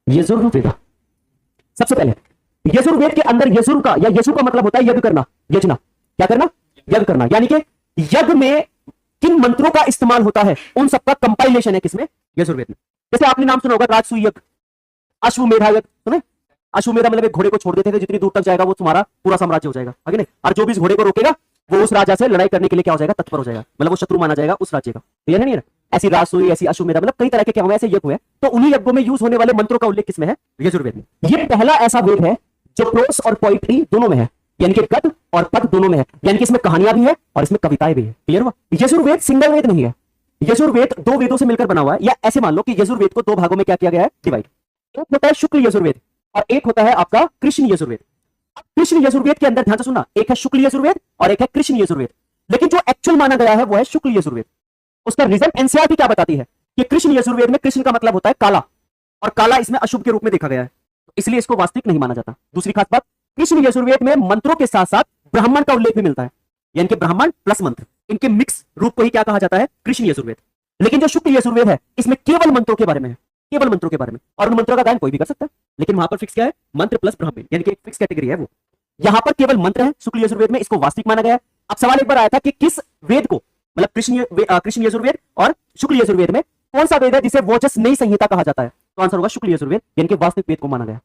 यजुर्वेद। सबसे पहले यजुर्वेद के अंदर यजुर का या यजु का मतलब होता है यज्ञ करना, यजना, क्या करना, यज्ञ करना। यानी कि यज्ञ में किन मंत्रों का इस्तेमाल होता है उन सबका कंपाइलेशन है किसमें, यजुर्वेद में। जैसे आपने नाम सुना होगा राजसूय यज्ञ, अश्वमेधा यज्ञ सुने। अश्वमेधा मतलब एक घोड़े को छोड़ देते थे, जितनी दूर तक जाएगा वो तुम्हारा पूरा साम्राज्य हो जाएगा, आगे नहीं। और जो भी इस घोड़े को रोकेगा वो उस राजा से लड़ाई करने के लिए क्या हो जाएगा, तत्पर हो जाएगा, मतलब वो शत्रु माना जाएगा उस राज्य का। क्लियर नहीं है? ऐसी राजसूय, ऐसी अश्वमेधा, मतलब कई तरह के क्या हुए, ऐसे यज्ञ हुए। तो उन्हीं यज्ञों में यूज होने वाले मंत्रों का उल्लेख किसमें है, यजुर्वेद में। ये पहला ऐसा वेद है जो प्रोस और पोइट्री दोनों में है, यानी कि गद्य और पद दोनों में है, यानी कि इसमें कहानियां भी है और इसमें कविताएं भी है। क्लियर हुआ? यजुर्वेद सिंगल वेद नहीं है, यजुर्वेद दो वेदों से मिलकर बना हुआ है। या ऐसे मान लो कि यजुर्वेद को दो भागों में क्या किया गया है, डिवाइड। एक होता है शुक्ल यजुर्वेद और एक होता है आपका कृष्ण यजुर्वेद। कृष्ण यजुर्वेद के अंदर ध्यान से सुनना, एक है शुक्ल यजुर्वेद और एक है कृष्ण यजुर्वेद। लेकिन जो एक्चुअल माना गया है वो है शुक्ल यजुर्वेद। उसका रीजन एनसीईआरटी क्या बताती है कि कृष्ण यजुर्वेद में कृष्ण का मतलब होता है काला, और काला इसमें अशुभ के रूप में देखा गया है, इसलिए इसको वास्तविक नहीं माना जाता। दूसरी खास बात, कृष्ण यजुर्वेद में मंत्रों के साथ साथ ब्राह्मण का उल्लेख भी मिलता है, यानी कि ब्राह्मण प्लस मंत्र, इनके मिक्स रूप को ही क्या कहा जाता है, कृष्ण यजुर्वेद। लेकिन जो शुक्ल यजुर्वेद है इसमें केवल मंत्रों के बारे में है, केवल मंत्रों के बारे में, और उन मंत्रों का गायन कोई भी कर सकता है। लेकिन वहां पर फिक्स क्या है, मंत्र प्लस ब्राह्मण, यानी कि एक फिक्स कैटेगरी है वो। यहां पर केवल मंत्र है शुक्ल यजुर्वेद में, इसको वास्तविक माना गया है। अब सवाल एक बार आया था कि किस वेद को, मतलब कृष्ण यजुर्वेद और शुक्ल यजुर्वेद में कौन सा वेद है जिसे वोजस नई संहिता कहा जाता है, तो आंसर होगा शुक्ल यजुर्वेद, यानी कि वास्तविक वेद को माना गया।